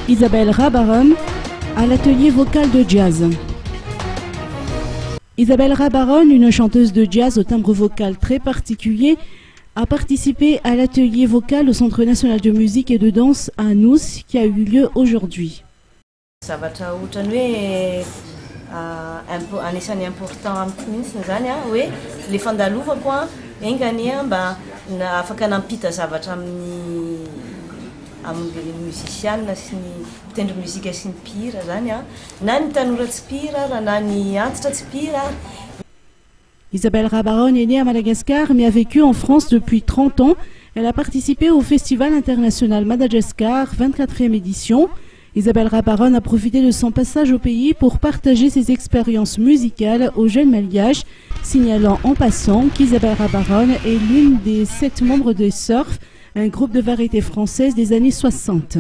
Isabelle Rabaron à l'atelier vocal de jazz. Isabelle Rabaron, une chanteuse de jazz au timbre vocal très particulier, a participé à l'atelier vocal au Centre national de musique et de danse à Nous qui a eu lieu aujourd'hui. Zavatra ohatrany hoe anisan'ny important amiko mihitsy zany hoe le fandalovako engany mba afaka nampita zavatra amin'ny musicianina sy ny mpitendry muzika sy ny mpihira zany na ny tanora tsy mpihira na ny antitra tsy mpihira. Isabelle Rabaron est née à Madagascar mais a vécu en France depuis 30 ans. Elle a participé au Festival international Madagascar, 24e édition. Isabelle Rabaron a profité de son passage au pays pour partager ses expériences musicales aux jeunes malgaches, signalant en passant qu'Isabelle Rabaron est l'une des 7 membres de Surf, un groupe de variété française des années 60.